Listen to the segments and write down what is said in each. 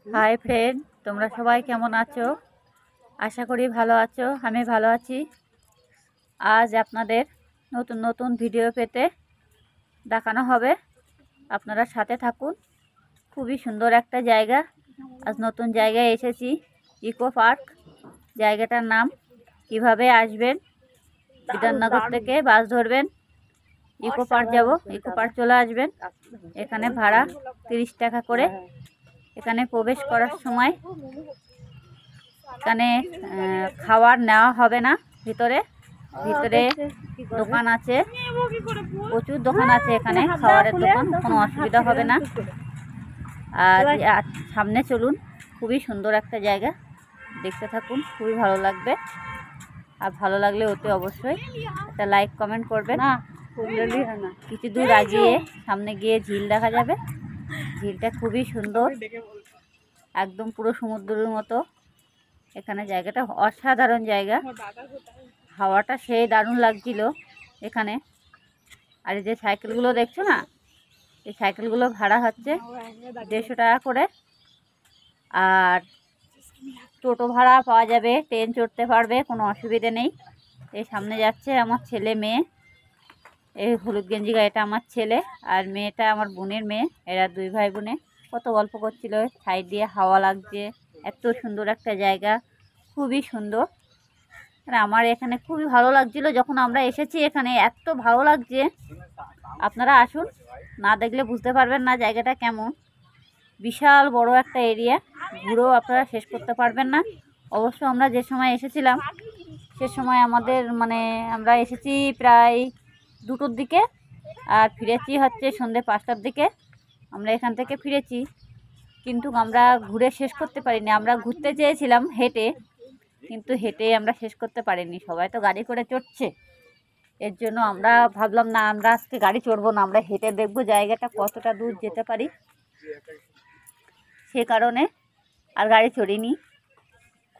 Hi friend, তোমরা সবাই কেমন আছো? আশা করি ভালো আছো। আমি ভালো আছি। আজ আপনাদের নতুন নতুন ভিডিও পেতে দেখানো হবে, আপনারা সাথে থাকুন। খুবই সুন্দর একটা জায়গা। আজ নতুন জায়গায় এসেছি, ইকো পার্ক। জায়গাটার নাম। কিভাবে আসবেন? বিধাননগর থেকে বাস ধরবেন, ইকো পার্ক যাব। ইকো পার্ক চলে আসবেন। এখানে ভাড়া 30 টাকা করে। এখানে প্রবেশ করার সময় এখানে খাবার নেওয়া হবে না। ভিতরে দোকান আছে, প্রচুর দোকান আছে এখানে, খাবারের দোকান, কোনো অসুবিধা হবে না। আর সামনে চলুন, খুবই সুন্দর একটা জায়গা, দেখতে থাকুন, খুবই ভালো লাগবে। আর ভালো লাগলে অতি অবশ্যই একটা লাইক কমেন্ট করবেন। কিছু দূর আগিয়ে সামনে গিয়ে ঝিল দেখা যাবে। ঝিলটা খুবই সুন্দর, একদম পুরো সমুদ্রের মতো। এখানে জায়গাটা অসাধারণ জায়গা, হাওয়াটা সেই দারুণ লাগছিল এখানে। আর এই যে সাইকেলগুলো দেখছো না, এই সাইকেলগুলো ভাড়া হচ্ছে 150 টাকা করে। আর টোটো ভাড়া পাওয়া যাবে, ট্রেন চড়তে পারবে, কোনো অসুবিধে নেই। এই সামনে যাচ্ছে আমার ছেলে মেয়ে। এই হলুদ গেঞ্জি গাড়িটা আমার ছেলে, আর মেয়েটা আমার বোনের মেয়ে। এরা 2 ভাই বোনে কত গল্প করছিল। সাইড দিয়ে হাওয়া লাগছে, এত সুন্দর একটা জায়গা, খুবই সুন্দর। আমার এখানে খুবই ভালো লাগছিল যখন আমরা এসেছি। এখানে এত ভালো লাগছে, আপনারা আসুন, না দেখলে বুঝতে পারবেন না জায়গাটা কেমন। বিশাল বড় একটা এরিয়া, ঘুরেও আপনারা শেষ করতে পারবেন না। অবশ্য আমরা যে সময় এসেছিলাম সে সময় আমাদের আমরা এসেছি প্রায় 2টোর দিকে, আর ফিরেছি হচ্ছে সন্ধ্যে 5টার দিকে। আমরা এখান থেকে ফিরেছি, কিন্তু আমরা ঘুরে শেষ করতে পারিনি। আমরা ঘুরতে চেয়েছিলাম হেঁটে, কিন্তু হেঁটে আমরা শেষ করতে পারিনি। সবাই তো গাড়ি করে চড়ছে, এর জন্য আমরা ভাবলাম না, আমরা আজকে গাড়ি চড়বো না, আমরা হেঁটে দেখবো জায়গাটা কতটা দূর যেতে পারি। সে কারণে আর গাড়ি চড়িনি।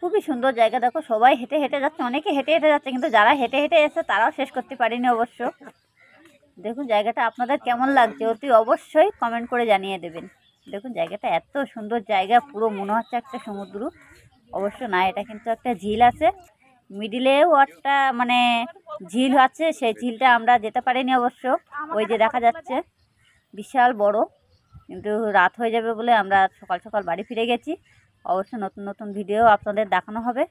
খুবই সুন্দর জায়গা, দেখো সবাই হেঁটে হেঁটে যাচ্ছে, অনেকে হেঁটে হেঁটে যাচ্ছে, কিন্তু যারা হেঁটে হেঁটে এসে তারাও শেষ করতে পারেনি অবশ্য। দেখুন জায়গাটা আপনাদের কেমন লাগছে অতি অবশ্যই কমেন্ট করে জানিয়ে দেবেন। দেখুন জায়গাটা এত সুন্দর জায়গা, পুরো মনে হচ্ছে একটা সমুদ্র। অবশ্য না, এটা কিন্তু একটা ঝিল আছে, মিডিলেও একটা ঝিল আছে। সেই ঝিলটা আমরা যেতে পারিনি অবশ্য। ওই যে দেখা যাচ্ছে বিশাল বড়, কিন্তু রাত হয়ে যাবে বলে আমরা সকাল সকাল বাড়ি ফিরে গেছি। অবশ্য নতুন নতুন ভিডিও আপনাদের দেখানো হবে,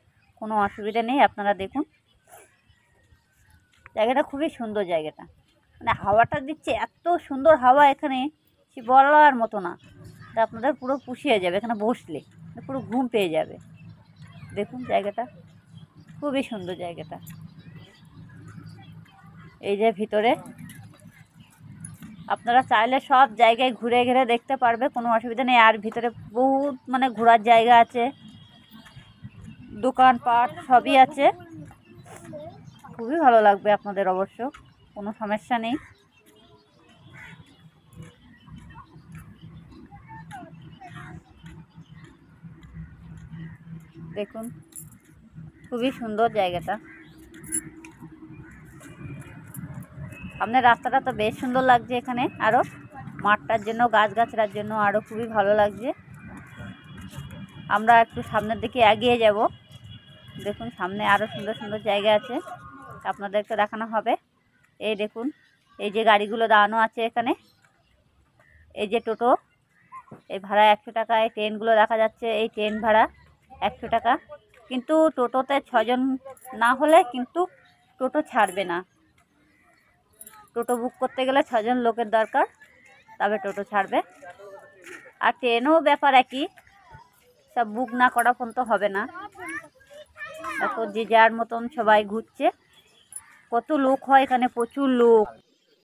কোনো অসুবিধা নেই। আপনারা দেখুন জায়গাটা খুবই সুন্দর। জায়গাটা হাওয়াটা দিচ্ছে, এত সুন্দর হাওয়া এখানে, সে বলার মতো না। তা আপনাদের পুরো পুষিয়ে যাবে এখানে বসলে, পুরো ঘুম পেয়ে যাবে। দেখুন জায়গাটা খুবই সুন্দর। জায়গাটা এই যে ভিতরে আপনারা চাইলে সব জায়গায় ঘুরে ঘুরে দেখতে পারবে, কোনো অসুবিধা নেই। আর ভিতরে বহুত ঘোরার জায়গা আছে, দোকানপাট সবই আছে। খুবই ভালো লাগবে আপনাদের, অবশ্য কোনো সমস্যা নেই। দেখুন খুবই সুন্দর জায়গাটা। আপনার রাস্তাটা তো বেশ সুন্দর লাগছে এখানে, আরও মাঠটার জন্য, গাছগাছড়ার জন্য আরও খুবই ভালো লাগছে। আমরা একটু সামনের দিকে এগিয়ে যাব। দেখুন সামনে আরও সুন্দর সুন্দর জায়গা আছে, আপনাদেরকে দেখানো হবে। এই দেখুন, এই যে গাড়িগুলো দাঁড়ানো আছে এখানে, এই যে টোটো, এই ভাড়া 100 টাকা। এই ট্রেনগুলো দেখা যাচ্ছে, এই ট্রেন ভাড়া 100 টাকা। কিন্তু টোটোতে 6 জন না হলে কিন্তু টোটো ছাড়বে না। টোটো বুক করতে গেলে 6 জন লোকের দরকার, তবে টোটো ছাড়বে। আর ট্রেনও ব্যাপার একই, সব বুক না করা পর্যন্ত হবে না। দেখো যে যার মতন সবাই ঘুরছে। কত লোক হয় এখানে, প্রচুর লোক।